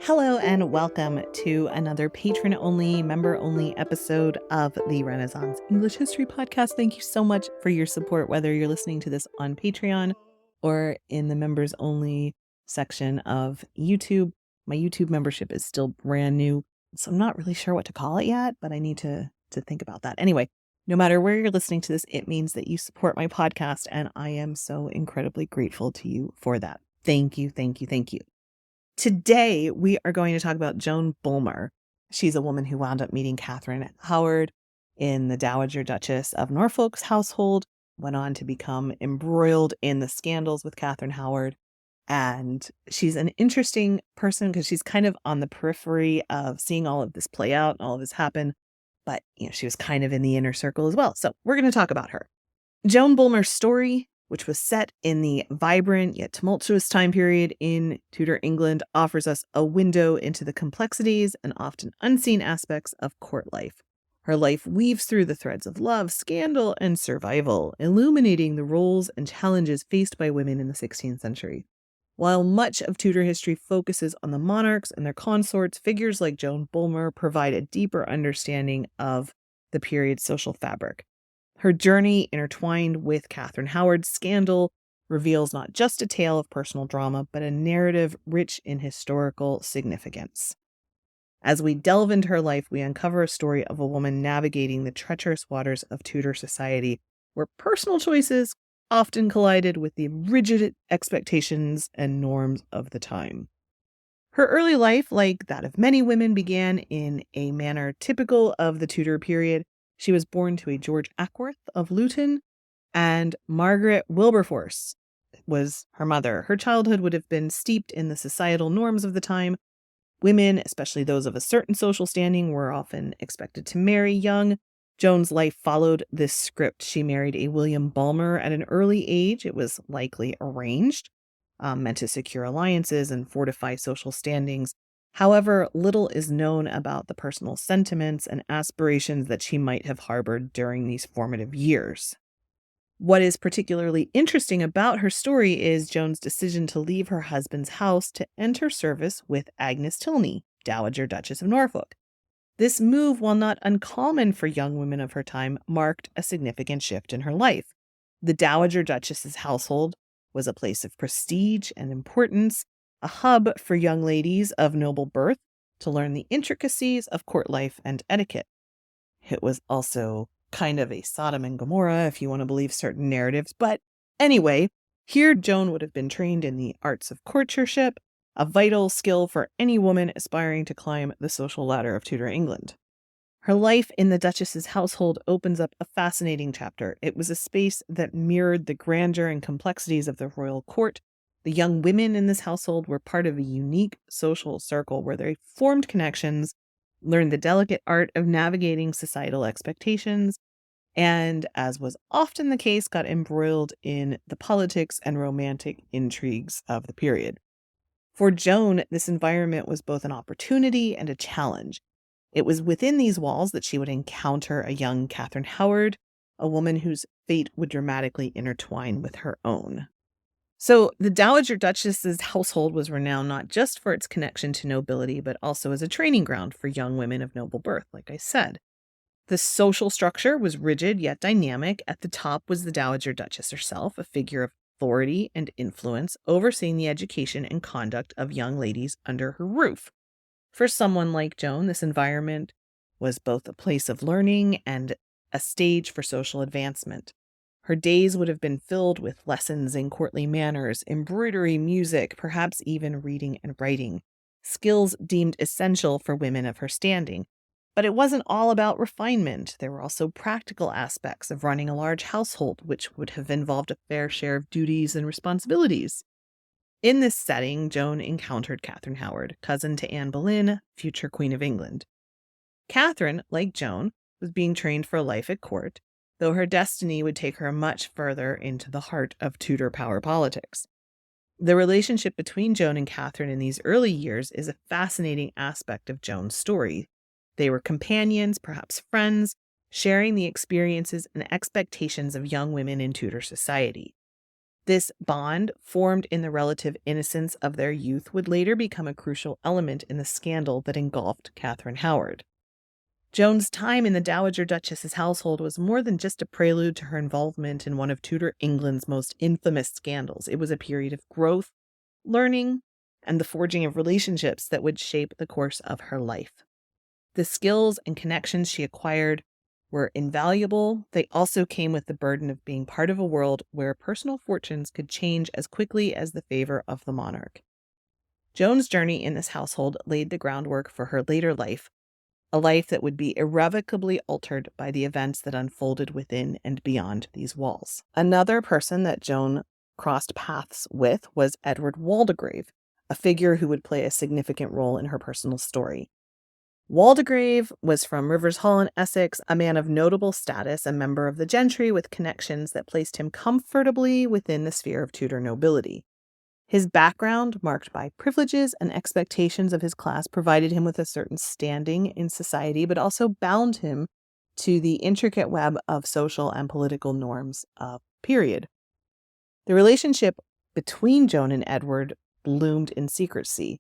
Hello and welcome to another patron-only, member-only episode of the Renaissance English History Podcast. Thank you so much for your support, whether you're listening to this on Patreon or in the members-only section of YouTube. My YouTube membership is still brand new, so I'm not really sure what to call it yet, but I need to think about that. Anyway, no matter where you're listening to this, it means that you support my podcast, and I am so incredibly grateful to you for that. Thank you, thank you, thank you. Today, we are going to talk about Joan Bulmer. She's a woman who wound up meeting Katherine Howard in the Dowager Duchess of Norfolk's household, went on to become embroiled in the scandals with Katherine Howard. And she's an interesting person because she's kind of on the periphery of seeing all of this play out and all of this happen. But, she was kind of in the inner circle as well. So we're going to talk about her. Joan Bulmer's story, which was set in the vibrant yet tumultuous time period in Tudor England, offers us a window into the complexities and often unseen aspects of court life. Her life weaves through the threads of love, scandal, and survival, illuminating the roles and challenges faced by women in the 16th century. While much of Tudor history focuses on the monarchs and their consorts, figures like Joan Bulmer provide a deeper understanding of the period's social fabric. Her journey, intertwined with Katherine Howard's scandal, reveals not just a tale of personal drama, but a narrative rich in historical significance. As we delve into her life, we uncover a story of a woman navigating the treacherous waters of Tudor society, where personal choices often collided with the rigid expectations and norms of the time. Her early life, like that of many women, began in a manner typical of the Tudor period. She was born to a George Ackworth of Luton, and Margaret Wilberforce was her mother. Her childhood would have been steeped in the societal norms of the time. Women, especially those of a certain social standing, were often expected to marry young. Joan's life followed this script. She married a William Bulmer at an early age. It was likely arranged, meant to secure alliances and fortify social standings. However, little is known about the personal sentiments and aspirations that she might have harbored during these formative years. What is particularly interesting about her story is Joan's decision to leave her husband's house to enter service with Agnes Tilney, Dowager Duchess of Norfolk. This move, while not uncommon for young women of her time, marked a significant shift in her life. The Dowager Duchess's household was a place of prestige and importance, a hub for young ladies of noble birth to learn the intricacies of court life and etiquette. It was also kind of a Sodom and Gomorrah, if you want to believe certain narratives. But anyway, here Joan would have been trained in the arts of courtship, a vital skill for any woman aspiring to climb the social ladder of Tudor England. Her life in the Duchess's household opens up a fascinating chapter. It was a space that mirrored the grandeur and complexities of the royal court. The young women in this household were part of a unique social circle where they formed connections, learned the delicate art of navigating societal expectations, and, as was often the case, got embroiled in the politics and romantic intrigues of the period. For Joan, this environment was both an opportunity and a challenge. It was within these walls that she would encounter a young Katherine Howard, a woman whose fate would dramatically intertwine with her own. So the Dowager Duchess's household was renowned not just for its connection to nobility, but also as a training ground for young women of noble birth, like I said. The social structure was rigid yet dynamic. At the top was the Dowager Duchess herself, a figure of authority and influence, overseeing the education and conduct of young ladies under her roof. For someone like Joan, this environment was both a place of learning and a stage for social advancement. Her days would have been filled with lessons in courtly manners, embroidery, music, perhaps even reading and writing, skills deemed essential for women of her standing. But it wasn't all about refinement. There were also practical aspects of running a large household, which would have involved a fair share of duties and responsibilities. In this setting, Joan encountered Katherine Howard, cousin to Anne Boleyn, future Queen of England. Katherine, like Joan, was being trained for a life at court, though her destiny would take her much further into the heart of Tudor power politics. The relationship between Joan and Katherine in these early years is a fascinating aspect of Joan's story. They were companions, perhaps friends, sharing the experiences and expectations of young women in Tudor society. This bond, formed in the relative innocence of their youth, would later become a crucial element in the scandal that engulfed Katherine Howard. Joan's time in the Dowager Duchess's household was more than just a prelude to her involvement in one of Tudor England's most infamous scandals. It was a period of growth, learning, and the forging of relationships that would shape the course of her life. The skills and connections she acquired were invaluable. They also came with the burden of being part of a world where personal fortunes could change as quickly as the favor of the monarch. Joan's journey in this household laid the groundwork for her later life, a life that would be irrevocably altered by the events that unfolded within and beyond these walls. Another person that Joan crossed paths with was Edward Waldegrave, a figure who would play a significant role in her personal story. Waldegrave was from Rivers Hall in Essex, a man of notable status, a member of the gentry with connections that placed him comfortably within the sphere of Tudor nobility. His background, marked by privileges and expectations of his class, provided him with a certain standing in society, but also bound him to the intricate web of social and political norms of the period. The relationship between Joan and Edward bloomed in secrecy.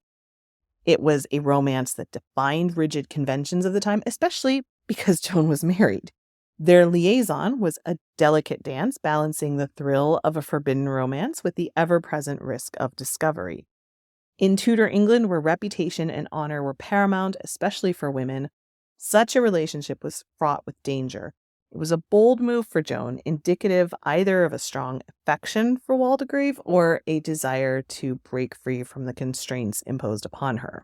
It was a romance that defied rigid conventions of the time, especially because Joan was married. Their liaison was a delicate dance, balancing the thrill of a forbidden romance with the ever-present risk of discovery. In Tudor England, where reputation and honor were paramount, especially for women, such a relationship was fraught with danger. It was a bold move for Joan, indicative either of a strong affection for Waldegrave or a desire to break free from the constraints imposed upon her.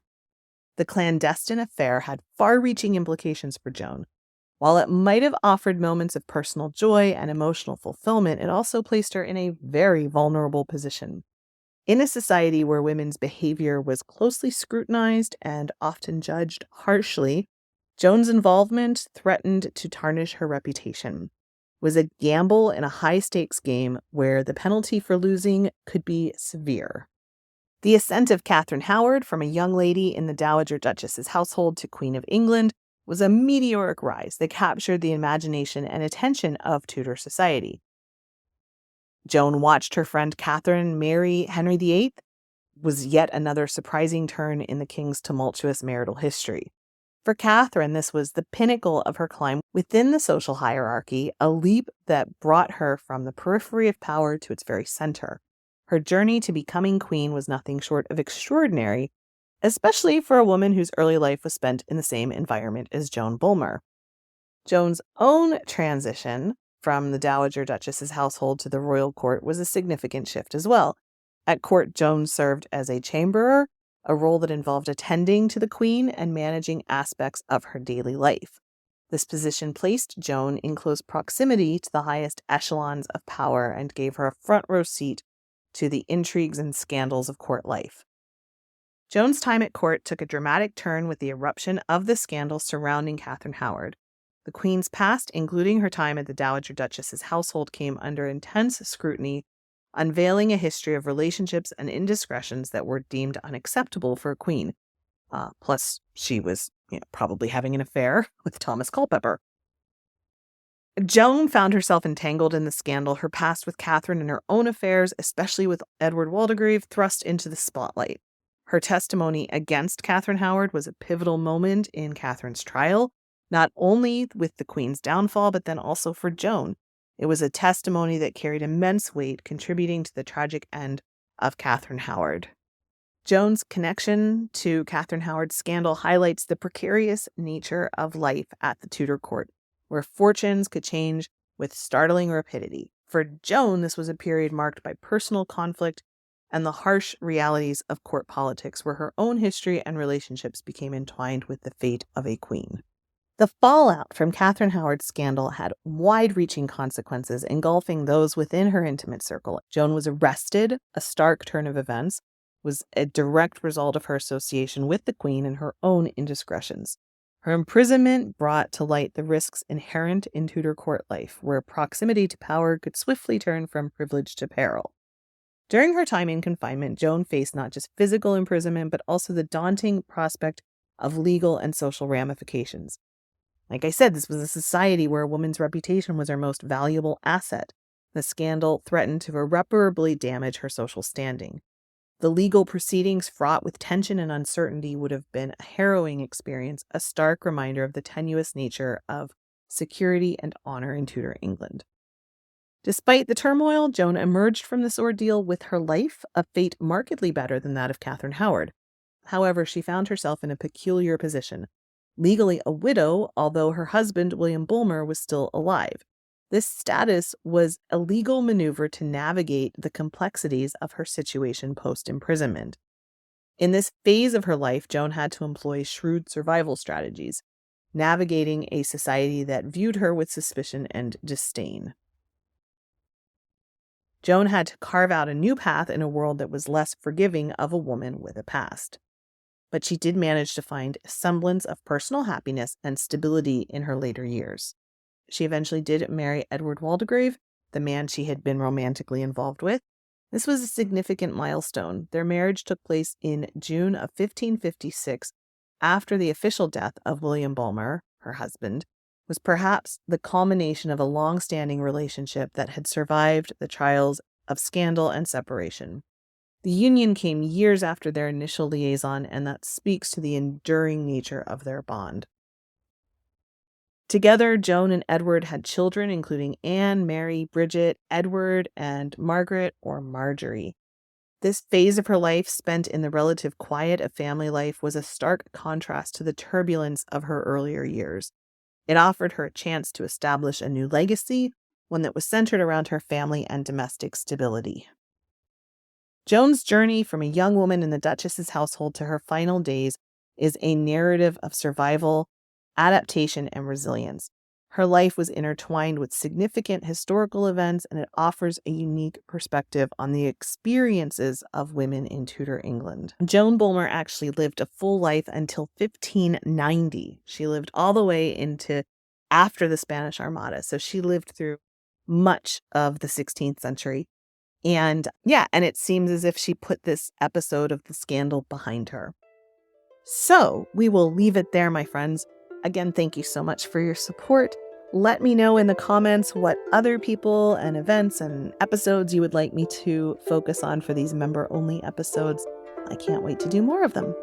The clandestine affair had far-reaching implications for Joan. While it might have offered moments of personal joy and emotional fulfillment, it also placed her in a very vulnerable position. In a society where women's behavior was closely scrutinized and often judged harshly, Joan's involvement threatened to tarnish her reputation. It was a gamble in a high-stakes game where the penalty for losing could be severe. The ascent of Katherine Howard from a young lady in the Dowager Duchess's household to Queen of England was a meteoric rise that captured the imagination and attention of Tudor society. Joan watched her friend Catherine marry Henry VIII, was yet another surprising turn in the king's tumultuous marital history. For Catherine, this was the pinnacle of her climb within the social hierarchy, a leap that brought her from the periphery of power to its very center. Her journey to becoming queen was nothing short of extraordinary, especially for a woman whose early life was spent in the same environment as Joan Bulmer. Joan's own transition from the Dowager Duchess's household to the royal court was a significant shift as well. At court, Joan served as a chamberer, a role that involved attending to the queen and managing aspects of her daily life. This position placed Joan in close proximity to the highest echelons of power and gave her a front row seat to the intrigues and scandals of court life. Joan's time at court took a dramatic turn with the eruption of the scandal surrounding Katherine Howard. The queen's past, including her time at the Dowager Duchess's household, came under intense scrutiny, unveiling a history of relationships and indiscretions that were deemed unacceptable for a queen. Plus, she was probably having an affair with Thomas Culpeper. Joan found herself entangled in the scandal, her past with Catherine and her own affairs, especially with Edward Waldegrave, thrust into the spotlight. Her testimony against Katherine Howard was a pivotal moment in Catherine's trial, not only with the Queen's downfall, but then also for Joan. It was a testimony that carried immense weight, contributing to the tragic end of Katherine Howard. Joan's connection to Katherine Howard's scandal highlights the precarious nature of life at the Tudor court, where fortunes could change with startling rapidity. For Joan, this was a period marked by personal conflict and the harsh realities of court politics, where her own history and relationships became entwined with the fate of a queen. The fallout from Katherine Howard's scandal had wide-reaching consequences, engulfing those within her intimate circle. Joan was arrested. A stark turn of events was a direct result of her association with the queen and her own indiscretions. Her imprisonment brought to light the risks inherent in Tudor court life, where proximity to power could swiftly turn from privilege to peril. During her time in confinement, Joan faced not just physical imprisonment, but also the daunting prospect of legal and social ramifications. Like I said, this was a society where a woman's reputation was her most valuable asset. The scandal threatened to irreparably damage her social standing. The legal proceedings, fraught with tension and uncertainty, would have been a harrowing experience, a stark reminder of the tenuous nature of security and honor in Tudor England. Despite the turmoil, Joan emerged from this ordeal with her life, a fate markedly better than that of Katherine Howard. However, she found herself in a peculiar position. Legally a widow, although her husband, William Bulmer, was still alive. This status was a legal maneuver to navigate the complexities of her situation post-imprisonment. In this phase of her life, Joan had to employ shrewd survival strategies, navigating a society that viewed her with suspicion and disdain. Joan had to carve out a new path in a world that was less forgiving of a woman with a past. But she did manage to find a semblance of personal happiness and stability in her later years. She eventually did marry Edward Waldegrave, the man she had been romantically involved with. This was a significant milestone. Their marriage took place in June of 1556, after the official death of William Bulmer, her husband, was perhaps the culmination of a long-standing relationship that had survived the trials of scandal and separation. The union came years after their initial liaison, and that speaks to the enduring nature of their bond. Together, Joan and Edward had children, including Anne, Mary, Bridget, Edward, and Margaret, or Marjorie. This phase of her life, spent in the relative quiet of family life, was a stark contrast to the turbulence of her earlier years. It offered her a chance to establish a new legacy, one that was centered around her family and domestic stability. Joan's journey from a young woman in the Duchess's household to her final days is a narrative of survival, adaptation, and resilience. Her life was intertwined with significant historical events, and it offers a unique perspective on the experiences of women in Tudor England. Joan Bulmer actually lived a full life until 1590. She lived all the way into after the Spanish Armada, so she lived through much of the 16th century. And it seems as if she put this episode of the scandal behind her. So we will leave it there, my friends. Again, thank you so much for your support. Let me know in the comments what other people and events and episodes you would like me to focus on for these member-only episodes. I can't wait to do more of them.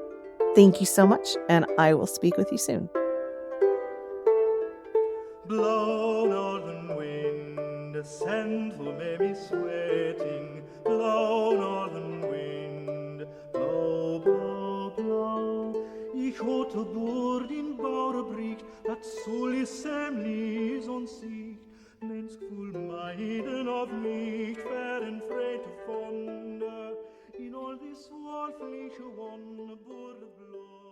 Thank you so much, and I will speak with you soon. Blow, northern wind, send who may be sweating. Blow, northern wind, blow, blow, blow. Ich hatte Bord in Bauerbricht, dat soll semlis und sich. Mens gevoel meiden of mich, fern freit von in all this wolfliche one, Bord blow.